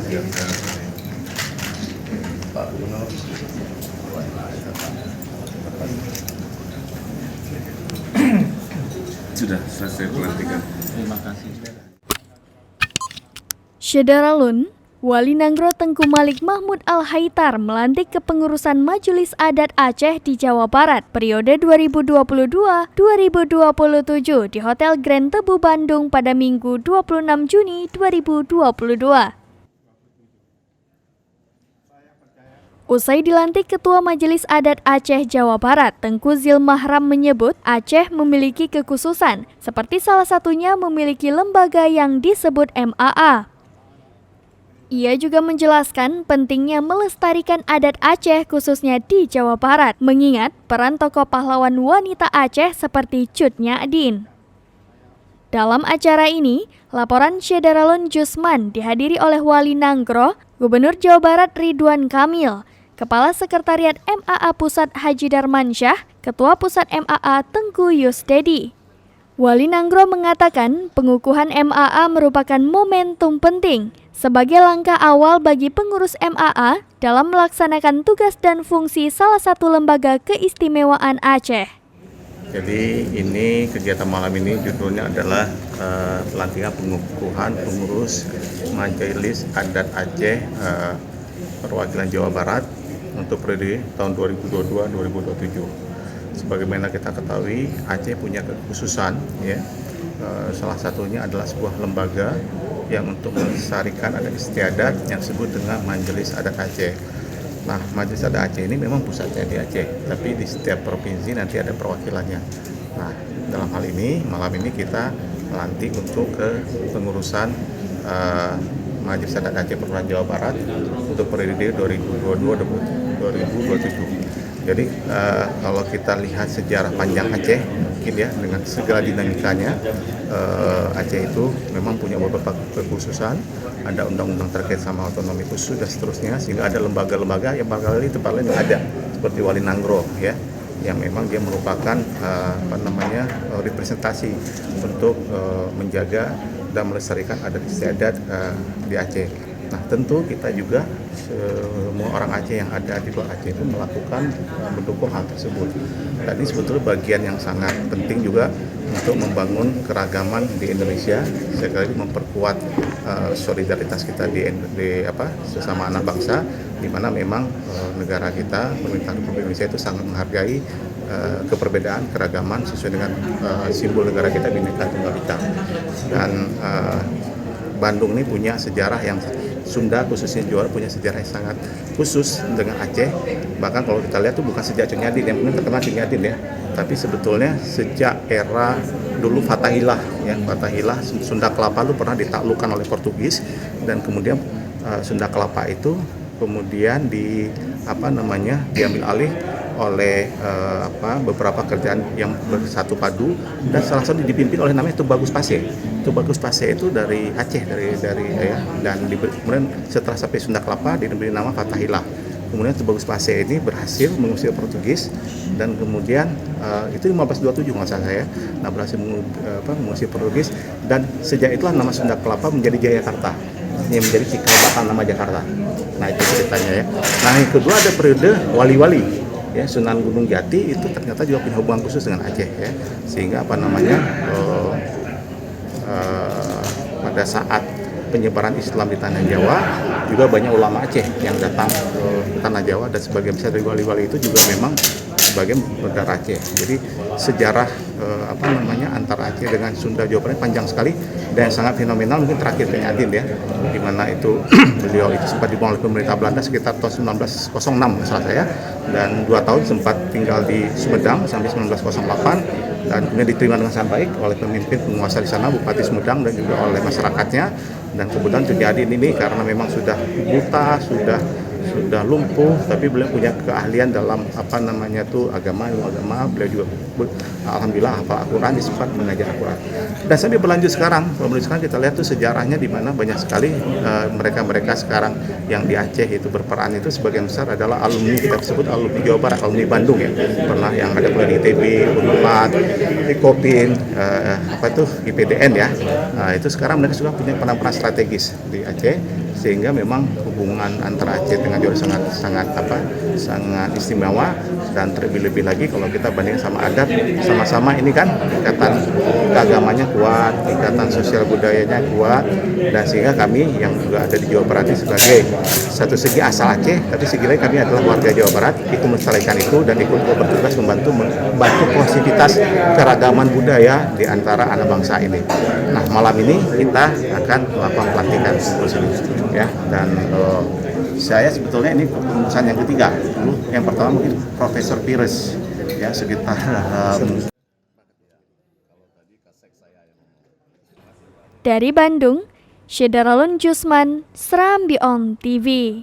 Pak Gubernur. Sudah selesai pelantikan. Terima kasih. Syederalun, Wali Nanggro Tengku Malik Mahmud Al-Haitar melantik kepengurusan Majelis Adat Aceh di Jawa Barat periode 2022-2027 di Hotel Grand Tebu Bandung pada Minggu 26 Juni 2022. Usai dilantik Ketua Majelis Adat Aceh Jawa Barat, Tengku Zilmahram menyebut Aceh memiliki kekhususan, seperti salah satunya memiliki lembaga yang disebut MAA. Ia juga menjelaskan pentingnya melestarikan adat Aceh khususnya di Jawa Barat, mengingat peran tokoh pahlawan wanita Aceh seperti Cut Nyadin. Dalam acara ini, laporan Syederalun Jusman dihadiri oleh Wali Nanggro, Gubernur Jawa Barat Ridwan Kamil, Kepala Sekretariat MAA Pusat Haji Darmansyah, Ketua Pusat MAA Tengku Yusdedi. Wali Nanggro mengatakan pengukuhan MAA merupakan momentum penting sebagai langkah awal bagi pengurus MAA dalam melaksanakan tugas dan fungsi salah satu lembaga keistimewaan Aceh. Jadi ini kegiatan malam ini judulnya adalah pelantikan pengukuhan pengurus Majelis Adat Aceh perwakilan Jawa Barat untuk periode tahun 2022-2027. Sebagaimana kita ketahui, Aceh punya kekhususan, ya. Salah satunya adalah sebuah lembaga yang untuk melestarikan adat istiadat yang disebut dengan Majelis Adat Aceh. Nah, Majelis Adat Aceh ini memang pusatnya di Aceh, tapi di setiap provinsi nanti ada perwakilannya. Nah, dalam hal ini, malam ini kita melantik untuk pengurusan Majelis Adat Aceh Provinsi Jawa Barat untuk periode 2022-2027. Jadi kalau kita lihat sejarah panjang Aceh, mungkin ya dengan segala dinamikanya, Aceh itu memang punya beberapa kekhususan, ada undang-undang terkait sama otonomi khusus dan seterusnya, sehingga ada lembaga-lembaga yang barangkali tempat lain ada, seperti Wali Nanggro, ya, yang memang dia merupakan representasi untuk menjaga dan melestarikan adat istiadat di Aceh. Nah, tentu kita juga semua orang Aceh yang ada di luar Aceh itu melakukan mendukung hal tersebut. Dan ini sebetulnya bagian yang sangat penting juga untuk membangun keragaman di Indonesia, sekali memperkuat solidaritas kita di sesama anak bangsa, di mana memang negara kita, pemerintah Republik Indonesia itu sangat menghargai keperbedaan, keragaman sesuai dengan simbol negara kita Bhinneka Tunggal Ika. Dan Bandung ini punya sejarah yang Sunda khususnya Jawa punya sejarah yang sangat khusus dengan Aceh. Bahkan kalau kita lihat itu bukan sejak Cut Nyadin, yang benar terkenal Cut Nyadin ya, tapi sebetulnya sejak era dulu Fathahilah, ya, Fathahilah Sunda Kelapa itu pernah ditaklukkan oleh Portugis, dan kemudian Sunda Kelapa itu kemudian diambil alih oleh beberapa kerajaan yang bersatu padu, dan salah satu dipimpin oleh namanya Tubagus Pase. Tubagus Pase itu dari Aceh, dan kemudian setelah sampai Sunda Kelapa diberi nama Fathahilah. Kemudian Tubagus Pase ini berhasil mengusir Portugis, dan kemudian itu 1527 nggak salah saya, nah berhasil mengusir Portugis, dan sejak itulah nama Sunda Kelapa menjadi Jayakarta, yang menjadi cikal bakal nama Jakarta. Nah itu ceritanya ya. Nah yang kedua ada periode wali-wali, ya, Sunan Gunung Jati itu ternyata juga punya hubungan khusus dengan Aceh, ya, sehingga pada saat penyebaran Islam di tanah Jawa juga banyak ulama Aceh yang datang ke tanah Jawa, dan sebagian besar dari wali-wali itu juga memang sebagian berdarah Aceh. Jadi sejarah antara Aceh dengan Sunda Jawa Barat panjang sekali dan sangat fenomenal. Mungkin terakhir Cut Nyadin, ya, di mana itu beliau itu sempat dibuang oleh pemerintah Belanda sekitar tahun 1906 salah saya, dan 2 tahun sempat tinggal di Sumedang sampai 1908, dan kemudian diterima dengan sangat baik oleh pemimpin penguasa di sana, Bupati Sumedang, dan juga oleh masyarakatnya. Dan kemudian Cut Nyadin ini karena memang sudah buta, sudah lumpuh, tapi beliau punya keahlian dalam agama, beliau juga alhamdulillah hafal Al-Quran, sempat mengajar Al-Quran. Dan sampai berlanjut sekarang kita lihat tuh sejarahnya, di mana banyak sekali mereka sekarang yang di Aceh itu berperan itu sebagian besar adalah alumni, kita sebut alumni Jawa Barat, alumni Bandung, ya. Pernah yang ada kuliah di ITB, Unpad, di Kopin, IPDN, ya. Nah, itu sekarang mereka sudah punya peran strategis di Aceh, sehingga memang hubungan antara Aceh dengan Johor sangat istimewa, dan terlebih-lebih lagi kalau kita bandingkan sama adat, sama-sama ini kan ikatan keagamanya kuat, ikatan sosial budayanya kuat, dan sehingga kami yang juga ada di Jawa Barat ini sebagai satu segi asal Aceh, tapi segi lain kami adalah warga Jawa Barat, ikut melestarikan itu dan ikut bertugas membantu positivitas keragaman budaya di antara anak bangsa ini. Nah, malam ini kita akan melakukan pelantikan ya, dan saya sebetulnya ini kepengurusan yang ketiga. Yang pertama mungkin Profesor Pires ya, sekitar Dari Bandung, Syedaralun Jusman, Serambi On TV.